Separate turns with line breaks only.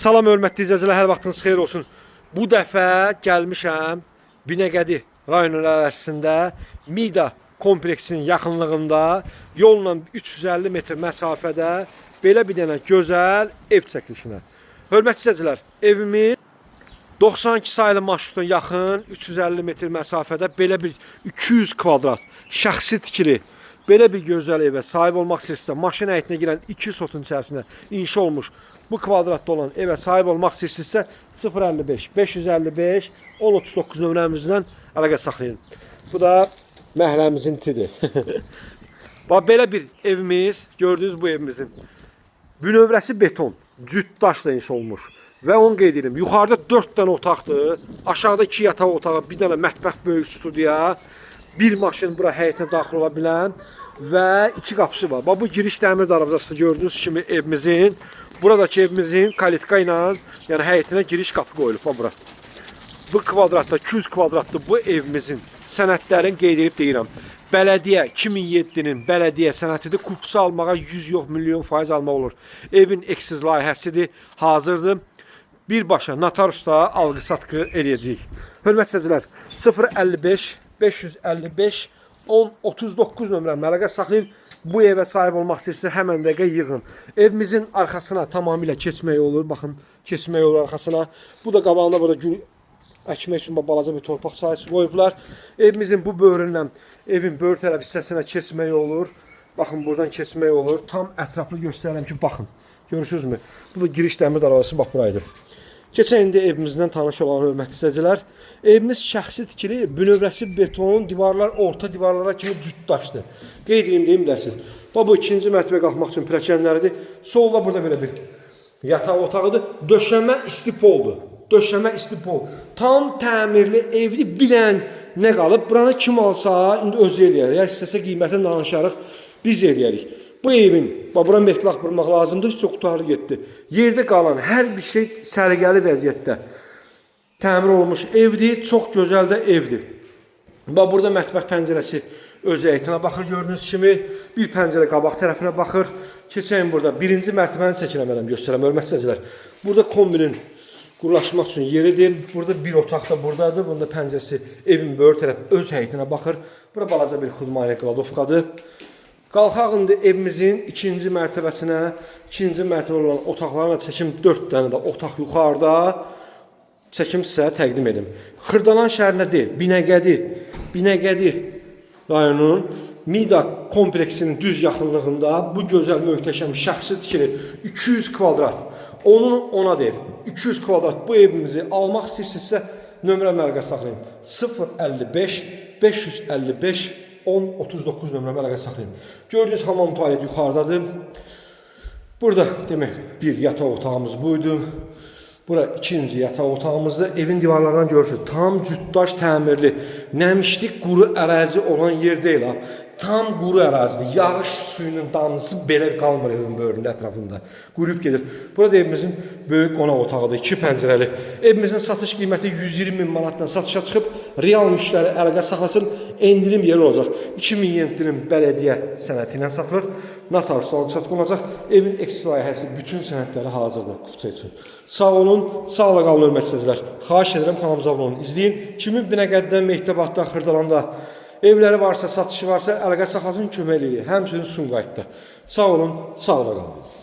Salam hörmətli izləyicilər, hər vaxtınız xeyir olsun. Bu dəfə gəlmişəm Binəqədi rayonunun ərazisində Mida kompleksinin yaxınlığında yolla 350 metr məsafədə belə bir dənə gözəl ev çəkilişinə. Hörmətli izləyicilər, evimiz 92 sayılı marşruta yaxın 350 metr məsafədə belə bir 200 kvadrat şəxsi tikili belə bir gözəl evə sahib olmaq istəyirsə, maşın həyətinə girən 2 sotun içərisində inşa olmuş bu kvadratda olan evə sahib olmaq istəyirsinizsə 055 555 1039 nömrəmizdən əlaqə saxlayın. Bu da məhəlləmizin itidir. Belə bir evimiz, gördüyünüz bu evimizin bünövrəsi beton, cüt daşla inşa olmuş. Və onu qeyd edim, yuxarıda 4 dənə otaqdır, aşağıda 2 yataq otağı, bir dənə mətbəx böyük studiya, bir maşın bura həyətə daxil ola bilən və 2 qapısı var. Bu giriş dəmir darvazası gördüyünüz kimi evimizin, buradakı evimizin kalitka ilə, yəni həyətinə giriş qapı qoyulub bura. Bu kvadratda, 200 kvadratlı bu evimizin sənədlərini qeyd edib deyirəm. Bələdiyyə 2007-nin bələdiyyə sənətidir. Kupsa almağa 100 yox, milyon faiz almaq olur. Evin eksiz layihəsidir, hazırdır. Birbaşa notariusda alqı-satqı eləyəcəyik. Hörmətli izləyicilər, 055 555 1039 nömrəmə əlaqə saxlayın. Bu evə sahib olmaq istəyirsə həmən dəqiqə yığın. Evimizin arxasına tamamilə keçmək olur. Baxın, keçmək olur arxasına. Bu da qabağında burada gül əkmək üçün balaca bir torpaq sahəsi qoyublar. Evimizin bu böhründən evin böhr tərəf hissəsinə keçmək olur. Baxın, buradan keçmək olur. Tam ətraflı göstərirəm ki, baxın. Görürsünüzmü? Bu da giriş dəmir darvazası bax buraydır. Keçən indi evimizdən tanış olan hörmətli izləyicilər, evimiz şəxsi tikili, bünövrəsi beton, divarlar orta divarlara kimi cüt daşdır. Qeyd edeyim deyim dəsiz. Bu ikinci mərtəbə qalxmaq üçün pilləkənləridir. Solda burada belə bir yataq otağıdır. Döşəmə istipoldur. Döşəmə istipol. Tam təmirli evli bilən nə qalıb? Buranı kim alsa indi özü eləyər. Ya istəsə qiymətini danışarıq, biz eləyərik. Bu evin, bura metlaq vurmaq lazımdır, çox tutarlı getdi. Yerdə qalan hər bir şey səliqəli vəziyyətdə təmir olunmuş evdir, çox gözəl də evdir. Burada mətbəx pəncərəsi öz həyətinə baxır, gördüyünüz kimi bir pəncərə qabaq tərəfinə baxır. Keçəyim burada, birinci mərtəbəni çəkiləmələm, göstərəm, hörmətli izləyicilər. Burada kombinin qurulaşmaq üçün yeridir. Burada bir otaq da buradadır, bunda pəncərəsi evin böyür tərəf öz həyətinə baxır. Bura balaca bir xudmaniyə qladovkadır. Qalxaq indi evimizin ikinci mərtəbəsinə, ikinci mərtəbə olan otaqlarına çəkim 4 dənə də otaq yuxarıda çəkim sizə təqdim edim. Xırdalan şəhərinə deyil, Binəqədi rayonunun Mida kompleksinin düz yaxınlığında bu gözəl möhtəşəm şəxsi tikili 200 kvadrat, onun ona deyil, 200 kvadrat bu evimizi almaq istəyirsinizsə nömrə əlaqə saxlayın. 055 555 1039 nömrəmə əlaqə saxlayın. Gördüyünüz hamam tualet yuxarıdadır. Burada demək bir yataq otağımız buydu. Bura ikinci yataq otağımızdır. Evin divarlarından görürsünüz. Tam cütdaş təmirli, nəmişlik quru ərazi olan yer deyil. Tam quru ərazidir. Yağış suyunun damlısı belə qalmır evin böyründə ətrafında. Quruyub gedir. Burada evimizin böyük qonaq otağıdır. 2 pəncərəli. Evimizin satış qiyməti 120 min manatdan satışa çıxıb. Real müştəri əlaqə saxlasın. Endirim yeri olacaq. 2007-nin bələdiyyə sənəti ilə satılır. Notarius alqı-satqı olacaq. Evin eksiz layihəsi bütün sənədləri hazırdır kupça üçün. Sağ olun, sağla qalın hörmətli izləyicilər. Xahiş edirəm kanalımıza abunə olun. İzləyin. Kimin Binəqədidən, Mehtəbadda, Xırdalanda evləri varsa, satışı varsa əlaqə saxlasın, kömək eləyir. Həmçinin Sumqayıtda. Sağ olun, sağla qalın.